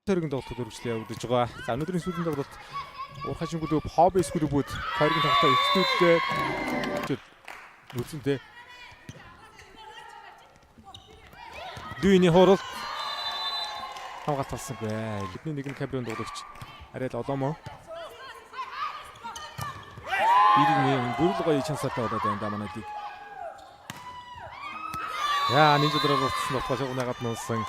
Тэргийн тоглолтод өргөжлөө явагдаж байгаа. За өнөөдрийн сүүлийн тоглолт уурхайчингүүд хоббискүүд бүгд хоёрын тоглолтоо ихтүүлээ. Үзэнтэй. Дүйний хурал хамгаалт талсангүй. Бидний нэгэн камерын тоглогч арай л олоомо. Иргэн бүрл гоё шансаатай болоод байна да манай лиг. Яа нэг өдрөөр болсон болохоо шугнаагаад нуусан.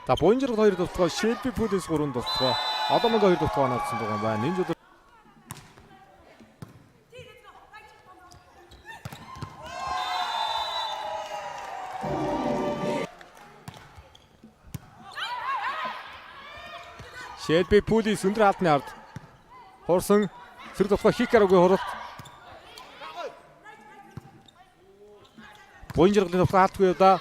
За Боинжерг 2 дуусгаа, Шелби Пүлис 3 дуусгаа. Одомог 2 дуусгаа навцсан байгаа юм байна. Энэ өдөр Шелби Пүлис өндөр хаалтны ард. Хорсон сэр дуусгаа Хикарогийн хуралт. Боинжерг дуусгаа хаалтгүй да.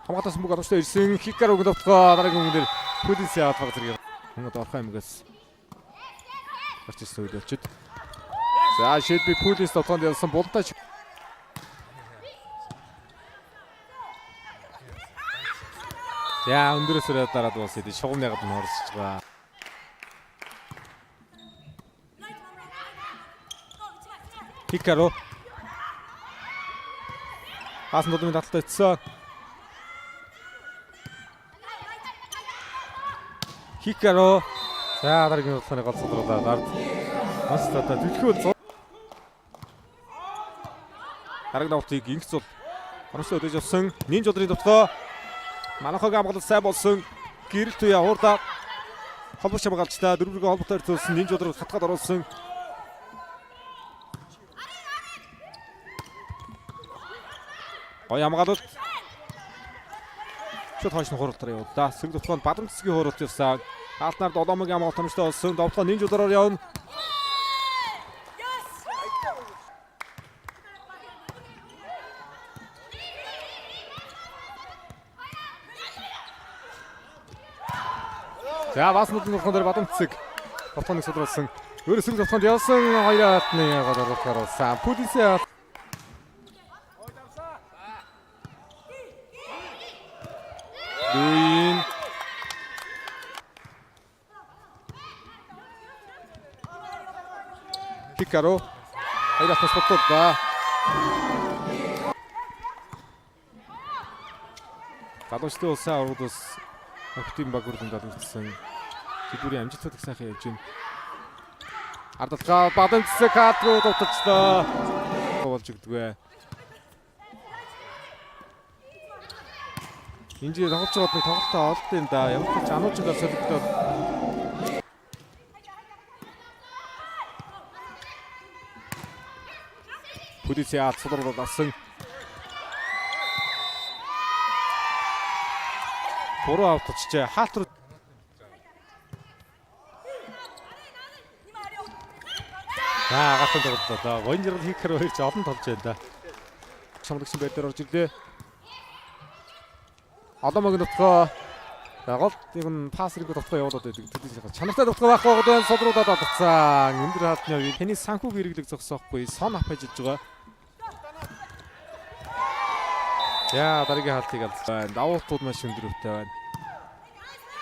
Хамгаалалтаас мөнгө оруулж ирсэн Хикарогийн дуусгаа дараагийн үгээр Пүлис яваад баг зэрэг. Ингээд орох юмгаас гарч ирсэн үед очиж. За Шелби Пүлис тоглоонд ялсан бултаач. Яа өндөрөөсөө дараад дуусаад шугам ягаад нь орсож байгаа. Хикаро хаасан додмын таталтай өтсөн. Хикаро за дараагийн тоглооны гол судралаа гард. Бас тата төлхөө дараагийн тоглолтыг инх зул оруулсан өдөж авсан. Нинж удрын дутлоо манайхаг амгалт сайн болсон. Гэрэл туяа хуурда холбооч хамгаалчтай дөрвөргөө холбоотой өртүүлсэн. Нинж удрыг хатгаад оруулсан. Гоё хамгаалалт шууд хойш нь хуралтраа явууллаа. Сэрэг дутлоонд бадамцгийн хуралт явсан. Хаалтнаар долоомогийн амгалт томчтой болсон. Довтлоо нинж удраар явна. За баснуудын дутлоон дээр бадамцэг довтлооныг судруулсан. Өөрөөр сэрэг дутлоонд явсан. Хоёрын хаалтны гол оруулахаар болсон. Пүлисээ Дуин Хикаро айдас спортод Гадууштай улсын аврагуудаас охтын баг үрдэн дадагдсан тэдүүрийн амжилттай сайхан явж байна. Ардалгаа бадамцэг хаатруу дутагчлаа. Болж өгдөгвэ. Инжи тоглож байгаад нэг тоглолтоо олд юм да. Ямар ч ануучгаа солигдоод. Пүлисээ судруулаад авсан. Буруу автчихжээ. Хаалт руу. Гатан тоглолоо. Вонжер Хикаро хоёр ч олон толж байна да. Чамлагч байр дээр орж ирлээ. Одомог нутгаа гол юм пассрыг нутгаа явуулаад байдаг. Чанартай нутгаа байхгүй гол судруудад олгоцсон. Өндөр хаалтны үе. Таны санхүүг хэрэглэх зогсоохгүй. Сон апажж байгаа. Яа дараагийн хаалтыг алсан. Давуултууд маш өндөрөвтэй байна.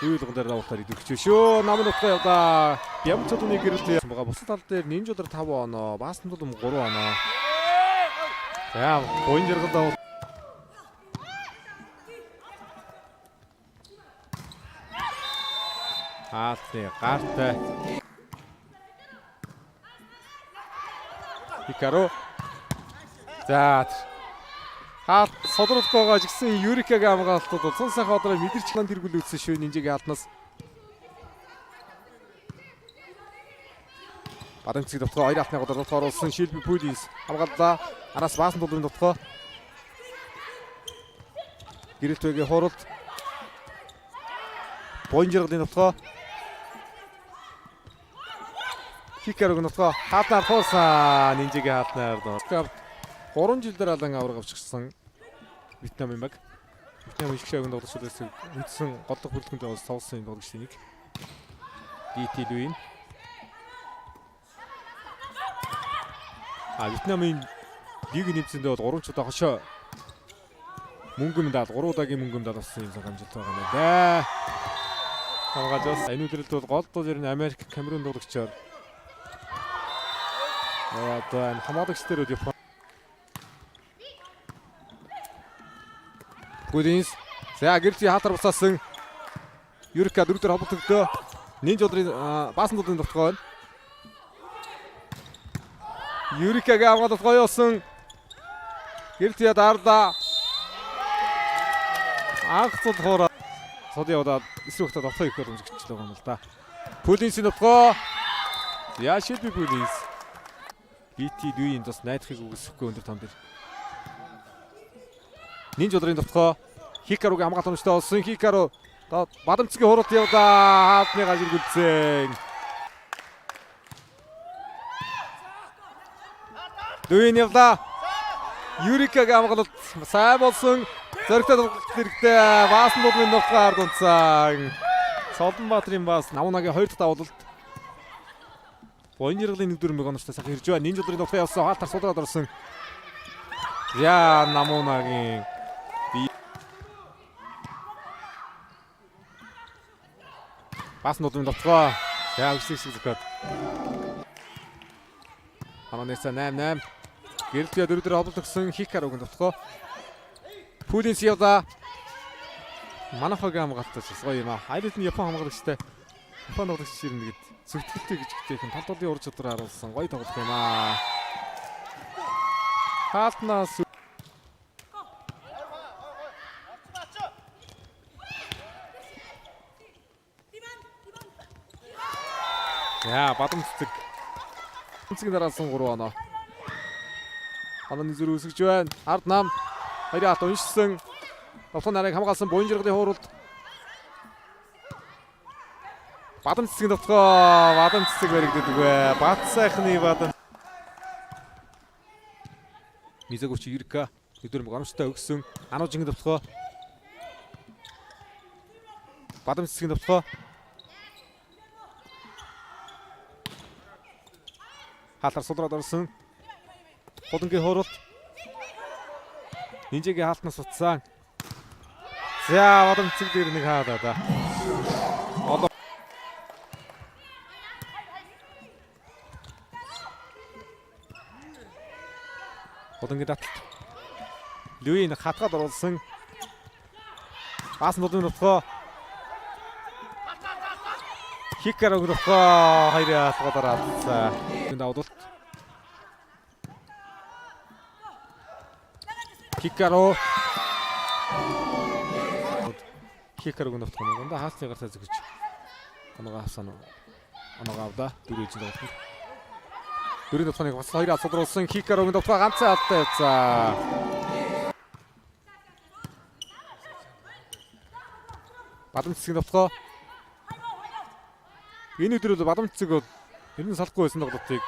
Үйлгэн дээр давуултаар идэвхэж шүү. Намын нутгаа явлаа. Бямцуудны гэрэлтэй байгаа. Бусад тал дээр нинж удар 5 оноо, баасандул 3 оноо. За Боинжерг давуу Хаалтны гартай. Хикаро. За хаалт содруулах байгаа жигсэн Юрикагийн хамгаалтууд улсын сайхан одроо мэдэрч хаан тэргүүл үүссэн шүү нинжигийн хаалтнаас. Бадамцэг дотгоо хоёр хаалтны годор дотгоор оруулсан Шелби Пүлис хамгааллаа. Араас баасан дулын дотгоо. Гэрэлтвэгийн хуралд. Боинжергийн дотгоо. Хикарогийн дотгоо хаалтнаар туусан нинжигийн хаалтнаар доо. 3 жил дээр алан авраг авчихсан Вьетнам юм баг. Вьетнам их шагнад тоглолцоос үндсэн голлох бүрэлдэхүүнтэй сонсон тоглогчдын нэг. DT Луин. Вьетнамын лиг нэмсэндээ бол 3 удаа хошоо мөнгө медаль 3 удаагийн мөнгө медаль авсан юм хамжилт байгаа юм да. Хамгаалж энэ үдрэлд бол гол бол ер нь Америк, Камерун дуулагчаар. Одоо энэ хамгаалагч дээр бол Япон. Гүдинс. За гэрти хатар буцаасан. Юрика дөрөвдөр холбогдогдоо. Нинж удрын баасан дуудын тогтгоо байна. Юрикагийн авгаалт гоёосон. Гэрти дарда. Анх цод хоороо. Цод яваад эсрэгтэй довтлоо их боломжтой байгаа юм л да. Пүлинсийн довтлоо. Яшилби Пүлинс. BT дүйн бас найдахыг үгүйсэхгүй өндөр том дээр. Нинж удрын довтлоо. Хикаругийн хамгаалт өмчтэй болсон. Хикару бадамцгийн хуралд явдаа хаалтны гажиг үлдсэн. Дүйн явдаа. Юрикагийн хамгаалт сайн болсон. Зөрөгтэй тоглолт хэрэгтэй. Баасан дуудын нухгаар дунцсан. Солонбаатрын бас Намунагийн 2 дахь давуулалт. Боён яргалын 1-4 мегонортой сах ирж байна. Нинж удрын нухтаа явсан. Хаалтар судраад орсон. Намунагийн баасан дуудын нухтаа. Үсэг зүгт. Хананеса 8-8. Гэрэлтээ 4-4 холбогдсон Хикаругийн нухтаа. Пүлинс явда. Манафагийн хамгаалалтаас гоё юм аа. Хайлт нь Япон хамгаалагчтай. Япон тоглогч ширнэ гэд зөвтгөлтэй гэж хэлсэн. Талдуулын ур чадвар харуулсан гоё тоглох юм аа. Хаалтнаас бадам цэцэг. Цэцэг дараасан 3 оноо. Хананы зүрх үсгэж байна. Ард нам хоёрын алт уншсан. Довтлон нарыг хамгаалсан буян жиргалын хууралд. Бадам цэцгийн довтлоо. Бадам цэцэг баригддаг вэ. Бат сайхны бадам. Мизагуч Юрика өдөр гомчтой өгсөн. Ануужийн довтлоо. Бадам цэцгийн довтлоо. Хаалтар судраад орсон. Хулангийн хууралд. Нинжигийн хаалтнаас утсан. За бадам цэцэг дээр нэг хаалаа да. Одоо Хулангийн таталт. Лүин хатгаад оруулсан. Баасан дуудын нутгаа. Хикаруг нутгаа хоёрын хатгаад оруулсан. Энэ давуулт. Хикару. Хикаруг нутгаа нэг хаалтны гартаа зүгэж. Оноогоо авсан. Оноогоо авда. Дөрөв жил болсон. Дөрөв нутгааны бас хоёр асуулруулсан. Хикаруг нутгаа ганцхан алдаа явцаа. Бадам цэцгийн нутгаа. Энэ өдөр бол бадам цэцэг ер нь салахгүй байсан тоглолтыг